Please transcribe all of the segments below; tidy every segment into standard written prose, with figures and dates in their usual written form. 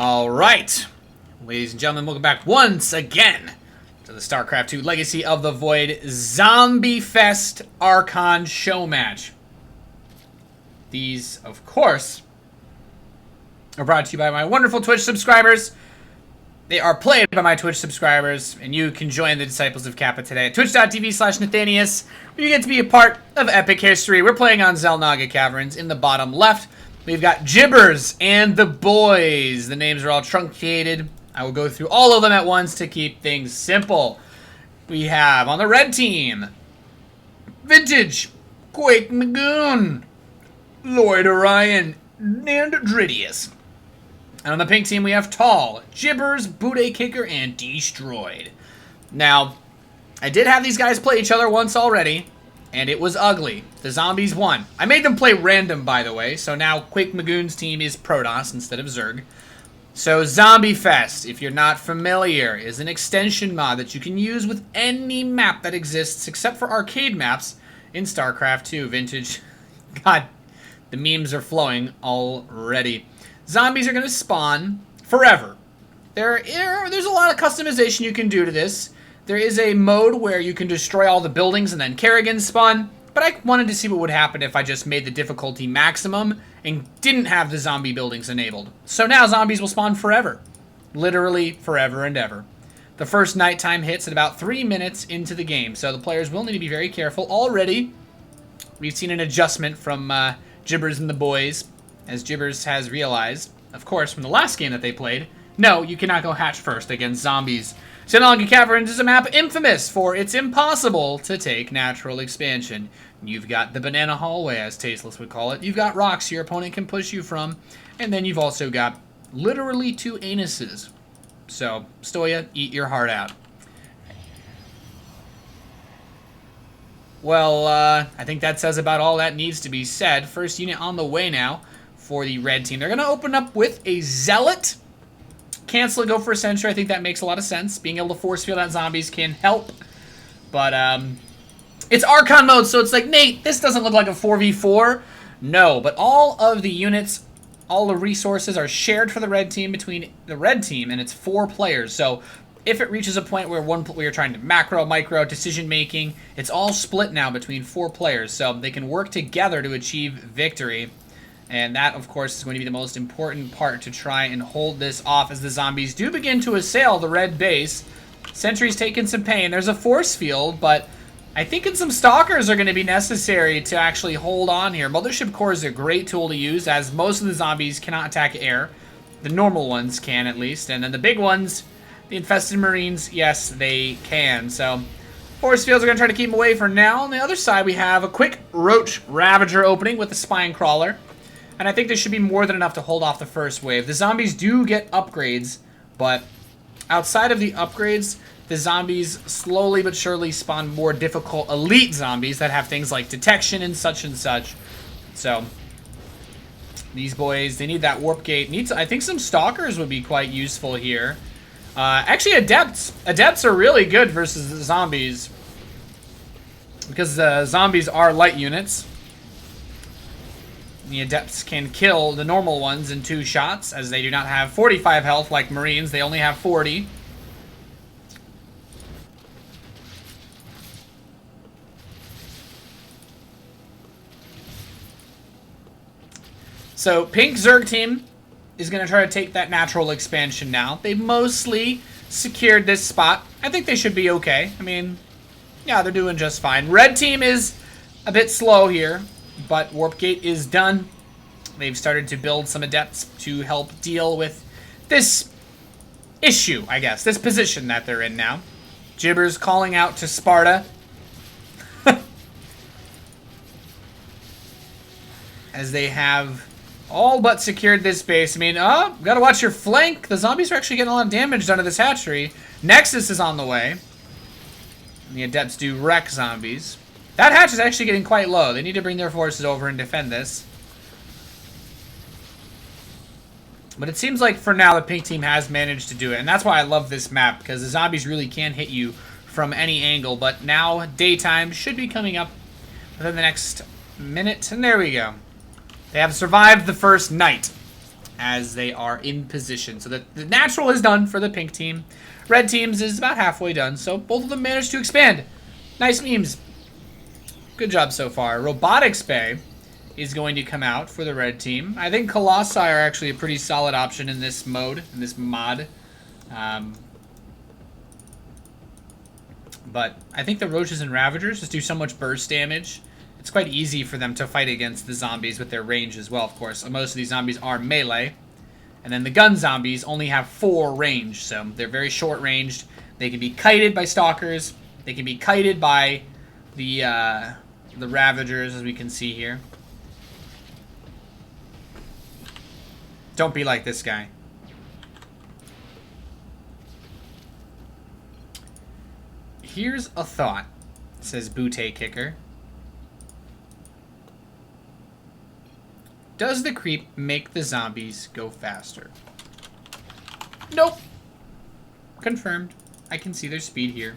Alright, ladies and gentlemen, welcome back once again to the StarCraft 2 Legacy of the Void Zombie Fest Archon show match. These, of course, are brought to you by my wonderful Twitch subscribers. They are played by my Twitch subscribers, and you can join the Disciples of Kappa today at twitch.tv/Nathanias, where you get to be a part of epic history. We're playing on Xel'Naga Caverns. In the bottom left, we've got Gibbers and the boys. The names are all truncated. I will go through all of them at once to keep things simple. We have, on the red team, Vintage, Quake Magoon, Lloyd Orion, and Dridius. And on the pink team, we have Tall, Gibbers, Bude Kicker, and Destroyed. Now, I did have these guys play each other once already, and it was ugly. The zombies won. I made them play random, by the way, so now Quake Magoon's team is Protoss instead of Zerg. So, Zombie Fest, if you're not familiar, is an extension mod that you can use with any map that exists, except for arcade maps in StarCraft 2. Vintage. God, the memes are flowing already. Zombies are going to spawn forever. There's a lot of customization you can do to this. There is a mode where you can destroy all the buildings and then Kerrigan's spawn, but I wanted to see what would happen if I just made the difficulty maximum and didn't have the zombie buildings enabled. So now zombies will spawn forever. Literally forever and ever. The first nighttime hits at about 3 minutes into the game, so the players will need to be very careful. Already, we've seen an adjustment from Gibbers and the boys, as Gibbers has realized, of course, from the last game that they played, no, you cannot go hatch first against zombies. Xel'Naga Caverns is a map infamous for it's impossible to take natural expansion. You've got the banana hallway, as Tasteless would call it. You've got rocks your opponent can push you from. And then you've also got literally 2 anuses. So, Stoya, eat your heart out. Well, I think that says about all that needs to be said. First unit on the way now for the red team. They're going to open up with a Zealot. Cancel it, go for a Sentry. I think that makes a lot of sense. Being able to force field out zombies can help. But, it's Archon mode, so it's like, Nate, this doesn't look like a 4v4. No, but all of the units, all the resources are shared for the red team between the red team, and it's 4 players. So, if it reaches a point where you're trying to macro, micro, decision making, it's all split now between 4 players. So, they can work together to achieve victory. And that, of course, is going to be the most important part to try and hold this off as the zombies do begin to assail the red base. Sentry's taking some pain. There's a force field, but I think some stalkers are going to be necessary to actually hold on here. Mothership Core is a great tool to use, as most of the zombies cannot attack air. The normal ones can, at least. And then the big ones, the infested marines, yes, they can. So, force fields are going to try to keep them away for now. On the other side, we have a quick Roach Ravager opening with the Spine Crawler. And I think this should be more than enough to hold off the first wave. The zombies do get upgrades, but outside of the upgrades, the zombies slowly but surely spawn more difficult elite zombies that have things like detection and such and such. So, these boys, they need that warp gate. I think some stalkers would be quite useful here. Actually, adepts. Adepts are really good versus the zombies, because the zombies are light units. The adepts can kill the normal ones in 2 shots, as they do not have 45 health like Marines. They only have 40. So, Pink Zerg team is going to try to take that natural expansion now. They've mostly secured this spot. I think they should be okay. I mean, yeah, they're doing just fine. Red team is a bit slow here, but Warp Gate is done. They've started to build some adepts to help deal with this issue, I guess. This position that they're in now. Gibbers calling out to Sparta. As they have all but secured this base. I mean, gotta watch your flank. The zombies are actually getting a lot of damage done to this hatchery. Nexus is on the way. And the adepts do wreck zombies. That hatch is actually getting quite low. They need to bring their forces over and defend this. But it seems like for now the pink team has managed to do it. And that's why I love this map, because the zombies really can hit you from any angle. But now daytime should be coming up within the next minute. And there we go. They have survived the first night. as they are in position. So the natural is done for the pink team. Red team's is about halfway done. So both of them managed to expand. Nice memes. Good job so far. Robotics Bay is going to come out for the red team. I think Colossi are actually a pretty solid option in this mode, in this mod. But I think the Roaches and Ravagers just do so much burst damage. It's quite easy for them to fight against the zombies with their range as well, of course. Most of these zombies are melee. And then the gun zombies only have 4 range, so they're very short ranged. They can be kited by stalkers. They can be kited by the Ravagers, as we can see here. Don't be like this guy. Here's a thought, says Butte Kicker. Does the creep make the zombies go faster? Nope. Confirmed. I can see their speed here.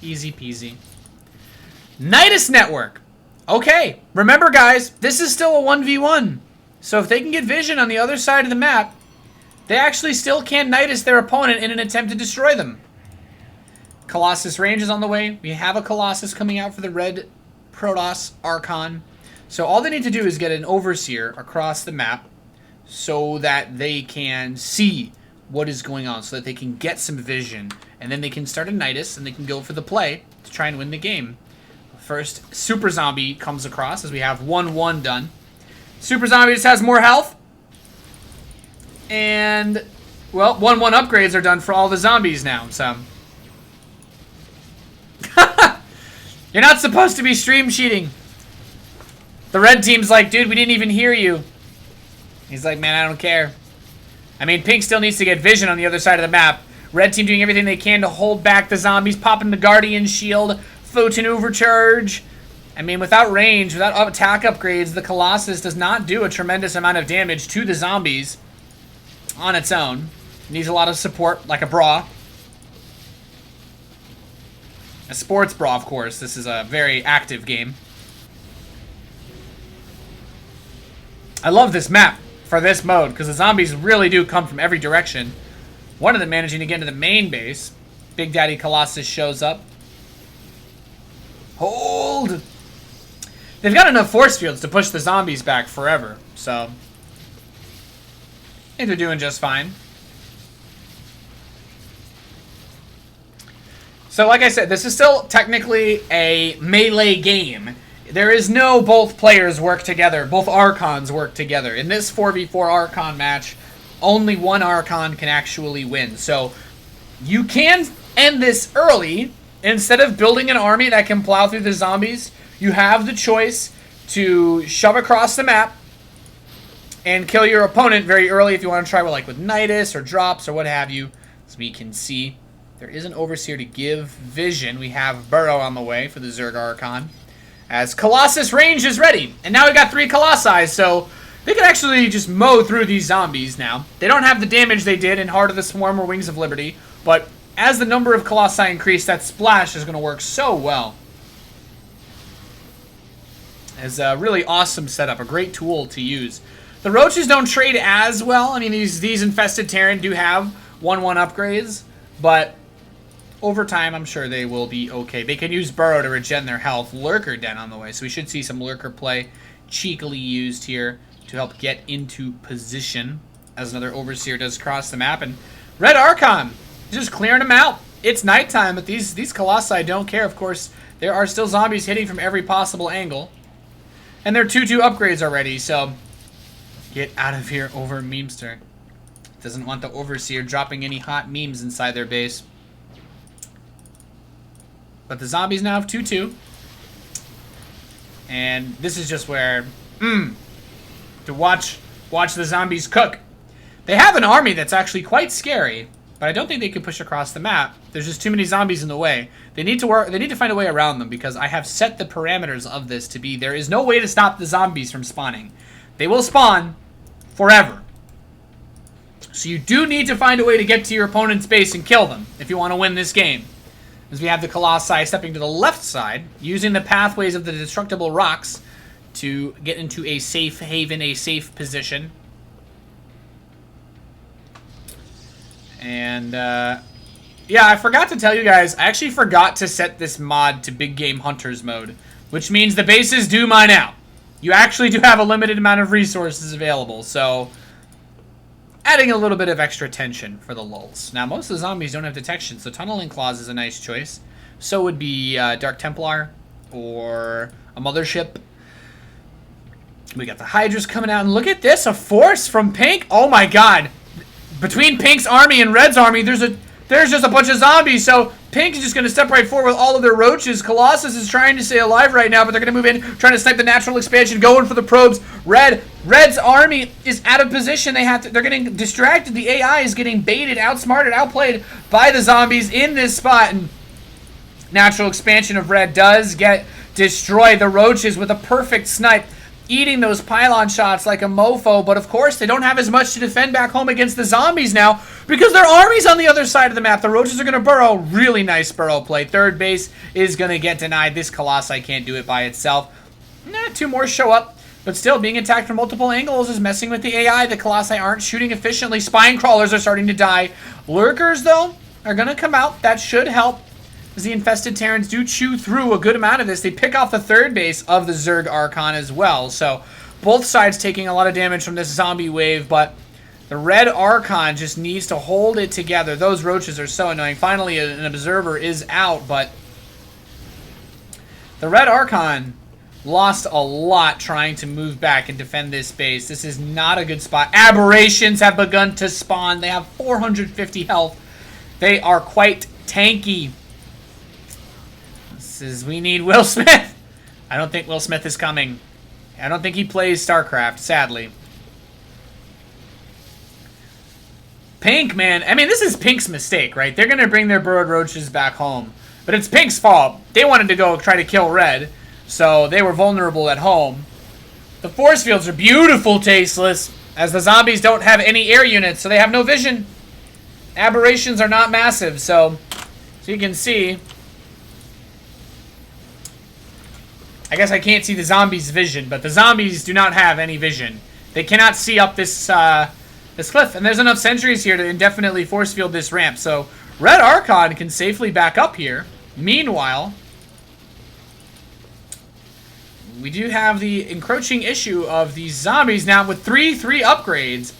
Easy peasy. Nidus Network. Okay, remember guys, this is still a 1v1. So if they can get vision on the other side of the map, they actually still can Nidus their opponent in an attempt to destroy them. Colossus range is on the way. We have a Colossus coming out for the red Protoss Archon. So all they need to do is get an Overseer across the map so that they can see what is going on, so that they can get some vision. And then they can start a Nidus and they can go for the play to try and win the game. First, Super Zombie comes across as we have 1-1 done. Super Zombie just has more health. And, well, 1-1 upgrades are done for all the zombies now, so... You're not supposed to be stream cheating. The red team's like, dude, we didn't even hear you. He's like, man, I don't care. I mean, pink still needs to get vision on the other side of the map. Red team doing everything they can to hold back the zombies, popping the Guardian Shield, Photon Overcharge. I mean, without range, without attack upgrades, the Colossus does not do a tremendous amount of damage to the zombies on its own. It needs a lot of support, like a bra. A sports bra, of course. This is a very active game. I love this map for this mode, because the zombies really do come from every direction. One of them managing to get into the main base. Big Daddy Colossus shows up. Hold! They've got enough force fields to push the zombies back forever, so... I think they're doing just fine. So like I said, this is still technically a melee game. There is no both players work together, both Archons work together. In this 4v4 Archon match, only one Archon can actually win. So you can end this early. Instead of building an army that can plow through the zombies, you have the choice to shove across the map and kill your opponent very early if you want to try with Nidus or drops or what have you. As we can see, there is an Overseer to give vision. We have Burrow on the way for the Zerg Archon. As Colossus range is ready. And now we've got 3 Colossi, so they can actually just mow through these zombies now. They don't have the damage they did in Heart of the Swarm or Wings of Liberty, but as the number of Colossi increase, that splash is going to work so well. It's a really awesome setup, a great tool to use. The Roaches don't trade as well. I mean, these Infested Terran do have 1-1 upgrades, but over time, I'm sure they will be okay. They can use Burrow to regen their health. Lurker Den on the way, so we should see some Lurker play cheekily used here to help get into position as another Overseer does cross the map. And Red Archon, just clearing them out. It's nighttime, but these Colossi don't care. Of course, there are still zombies hitting from every possible angle. And they're 2-2 upgrades already, so get out of here, over memester. Doesn't want the Overseer dropping any hot memes inside their base. But the zombies now have 2-2. And this is just where, to watch the zombies cook. They have an army that's actually quite scary, but I don't think they can push across the map. There's just too many zombies in the way. They need to find a way around them, because I have set the parameters of this to be there is no way to stop the zombies from spawning. They will spawn forever. So you do need to find a way to get to your opponent's base and kill them if you want to win this game. As we have the Colossi stepping to the left side, using the pathways of the destructible rocks to get into a safe haven, a safe position. And, yeah, I forgot to tell you guys, I actually forgot to set this mod to Big Game Hunters mode, which means the bases do mine out. You actually do have a limited amount of resources available, so adding a little bit of extra tension for the lulz. Now, most of the zombies don't have detection, so Tunneling Claws is a nice choice. So would be Dark Templar or a Mothership. We got the Hydras coming out, and look at this, a force from Pink. Oh my god. Between Pink's army and Red's army, there's just a bunch of zombies, so Pink is just going to step right forward with all of their roaches. Colossus is trying to stay alive right now, but they're going to move in, trying to snipe the natural expansion, going for the probes. Red's army is out of position. They're getting distracted. The AI is getting baited, outsmarted, outplayed by the zombies in this spot. And natural expansion of Red does get destroyed. The roaches with a perfect snipe, eating those pylon shots like a mofo, but of course they don't have as much to defend back home against the zombies now because their army's on the other side of the map. The roaches are going to burrow. Really nice burrow play. Third base is going to get denied. This Colossi can't do it by itself. Two more show up, but still being attacked from multiple angles is messing with the AI. The Colossi aren't shooting efficiently. Spine crawlers are starting to die. Lurkers, though, are going to come out. That should help, as the infested Terrans do chew through a good amount of this. They pick off the third base of the Zerg Archon as well. So both sides taking a lot of damage from this zombie wave, but the Red Archon just needs to hold it together. Those roaches are so annoying. Finally, an observer is out, but the Red Archon lost a lot trying to move back and defend this base. This is not a good spot. Aberrations have begun to spawn. They have 450 health. They are quite tanky. We need Will Smith. I don't think Will Smith is coming. I don't think he plays StarCraft, sadly. Pink, man. I mean, this is Pink's mistake, right? They're going to bring their burrowed roaches back home. But it's Pink's fault. They wanted to go try to kill Red, so they were vulnerable at home. The force fields are beautiful, tasteless, as the zombies don't have any air units, so they have no vision. Aberrations are not massive, so you can see. I guess I can't see the zombies' vision, but the zombies do not have any vision. They cannot see up this this cliff, and there's enough sentries here to indefinitely force field this ramp. So Red Archon can safely back up here. Meanwhile, we do have the encroaching issue of these zombies now with 3/3 upgrades,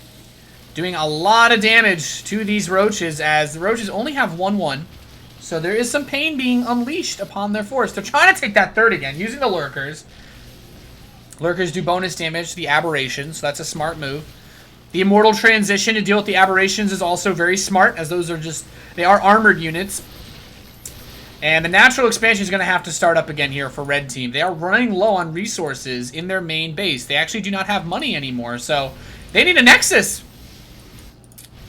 doing a lot of damage to these roaches, as the roaches only have 1/1. So there is some pain being unleashed upon their force. They're trying to take that third again, using the Lurkers. Lurkers do bonus damage to the Aberrations, so that's a smart move. The Immortal Transition to deal with the Aberrations is also very smart, as those are just, they are armored units. And the Natural Expansion is going to have to start up again here for Red Team. They are running low on resources in their main base. They actually do not have money anymore, so they need a Nexus.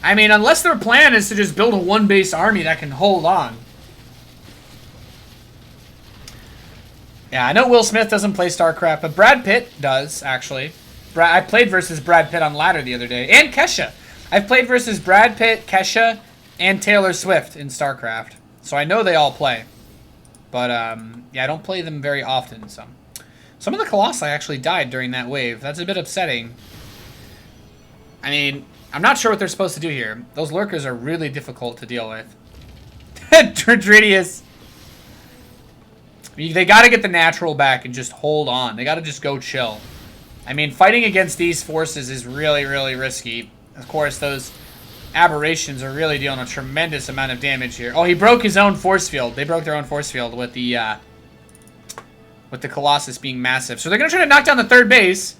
I mean, unless their plan is to just build a one-base army that can hold on. Yeah, I know Will Smith doesn't play StarCraft, but Brad Pitt does, actually. I played versus Brad Pitt on ladder the other day. And Kesha. I've played versus Brad Pitt, Kesha, and Taylor Swift in StarCraft. So I know they all play. But, yeah, I don't play them very often. So some of the Colossi actually died during that wave. That's a bit upsetting. I mean, I'm not sure what they're supposed to do here. Those Lurkers are really difficult to deal with. Tridridius. They got to get the natural back and just hold on. They got to just go chill. I mean, fighting against these forces is really, really risky. Of course, those Aberrations are really dealing a tremendous amount of damage here. Oh, he broke his own force field. They broke their own force field with the Colossus being massive. So they're going to try to knock down the third base.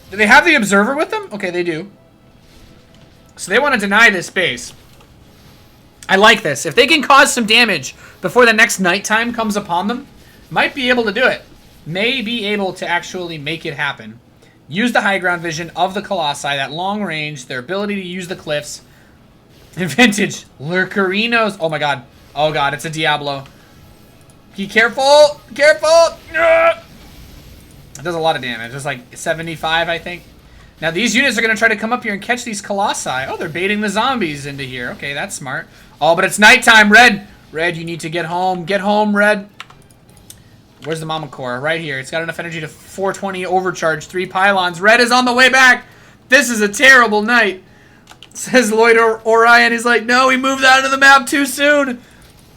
Do they have the Observer with them? Okay, they do. So they want to deny this base. I like this. If they can cause some damage before the next nighttime comes upon them, might be able to do it. May be able to actually make it happen. Use the high ground vision of the Colossi, that long range, their ability to use the cliffs. Vintage Lurkerinos. Oh my god. Oh god, it's a Diablo. Be careful! Careful! It does a lot of damage. It's like 75, I think. Now these units are going to try to come up here and catch these Colossi. Oh, they're baiting the zombies into here. Okay, that's smart. Oh, but it's nighttime, Red. Red, you need to get home. Get home, Red. Where's the Mama Core? Right here. It's got enough energy to 420 overcharge 3 pylons. Red is on the way back. This is a terrible night. Says Lloyd Orion. He's like, no, we moved out of the map too soon.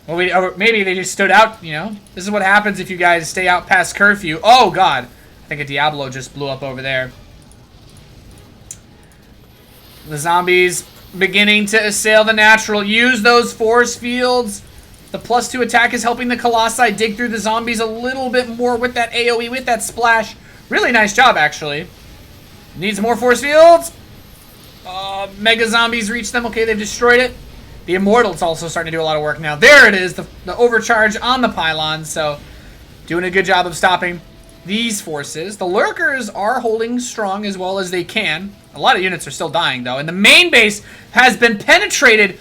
Well, or maybe they just stood out, you know? This is what happens if you guys stay out past curfew. Oh, God. I think a Diablo just blew up over there. The zombies beginning to assail the natural. Use those force fields. The +2 attack is helping the Colossi dig through the zombies a little bit more with that AoE, with that splash. Really nice job, actually. Needs more force fields. Mega zombies reach them. Okay, they've destroyed it. The Immortal's also starting to do a lot of work now. There it is, the overcharge on the pylon. So, doing a good job of stopping these forces. The Lurkers are holding strong as well as they can. A lot of units are still dying, though. And the main base has been penetrated.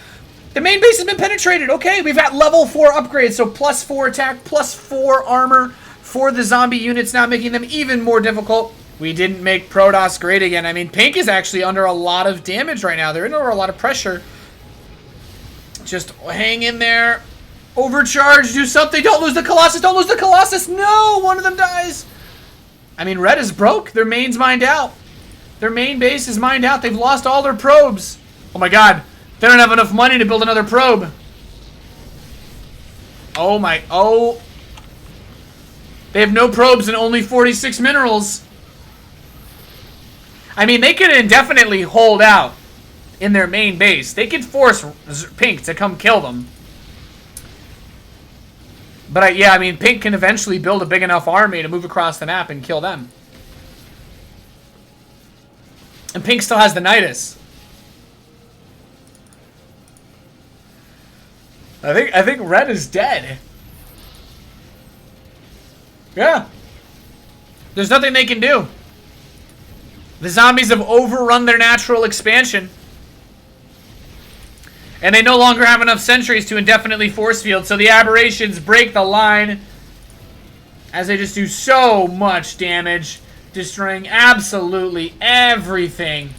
The main base has been penetrated. Okay, we've got level 4 upgrades. So, +4 attack, +4 armor for the zombie units, now making them even more difficult. We didn't make Protoss great again. I mean, Pink is actually under a lot of damage right now. They're under a lot of pressure. Just hang in there. Overcharge. Do something. Don't lose the Colossus. Don't lose the Colossus. No! One of them dies. I mean, Red is broke. Their main's mined out. Their main base is mined out. They've lost all their probes. Oh, my God. They don't have enough money to build another probe. Oh, my. Oh. They have no probes and only 46 minerals. I mean, they could indefinitely hold out in their main base. They could force Pink to come kill them. But yeah, I mean, Pink can eventually build a big enough army to move across the map and kill them. And Pink still has the Nidus. I think Red is dead. Yeah. There's nothing they can do. The zombies have overrun their natural expansion. And they no longer have enough sentries to indefinitely force field, so the aberrations break the line as they just do so much damage, destroying absolutely everything.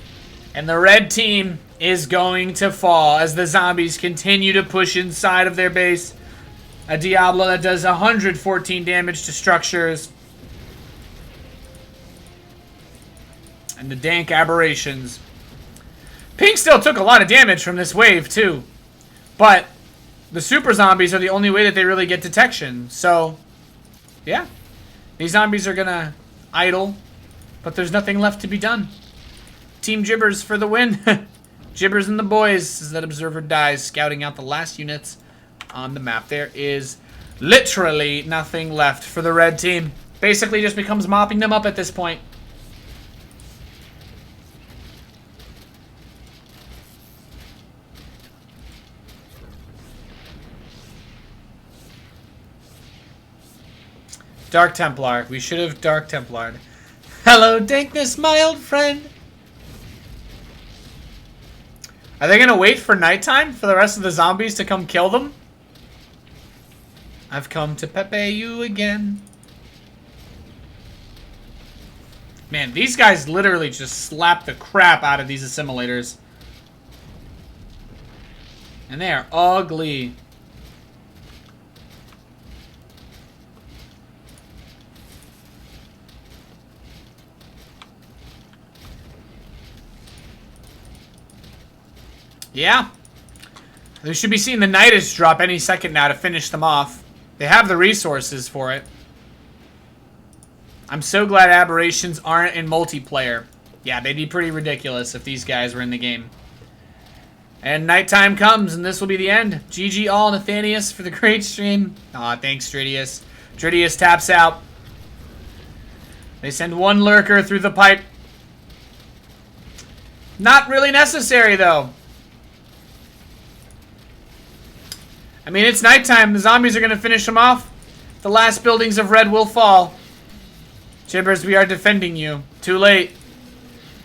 And the red team is going to fall as the zombies continue to push inside of their base. A Diablo that does 114 damage to structures. And the dank aberrations. Pink still took a lot of damage from this wave, too. But the super zombies are the only way that they really get detection. So, yeah. These zombies are going to idle. But there's nothing left to be done. Team Gibbers for the win. Gibbers and the boys as that observer dies, scouting out the last units on the map. There is literally nothing left for the red team. Basically just becomes mopping them up at this point. Dark Templar. We should have Dark Templared. Hello, Dankness, my old friend. Are they going to wait for nighttime for the rest of the zombies to come kill them? I've come to Pepe you again. Man, these guys literally just slap the crap out of these assimilators. And they are ugly. Yeah. They should be seeing the Nidus drop any second now to finish them off. They have the resources for it. I'm so glad aberrations aren't in multiplayer. Yeah, they'd be pretty ridiculous if these guys were in the game. And nighttime comes, and this will be the end. GG all, Nathanias, for the great stream. Aw, thanks, Dridius. Dridius taps out. They send one lurker through the pipe. Not really necessary, though. I mean, it's nighttime. The zombies are going to finish them off. The last buildings of red will fall. Gibbers, we are defending you. Too late.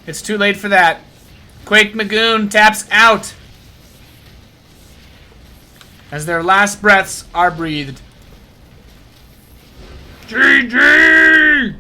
It's too late for that. Quake Magoon taps out as their last breaths are breathed. GG!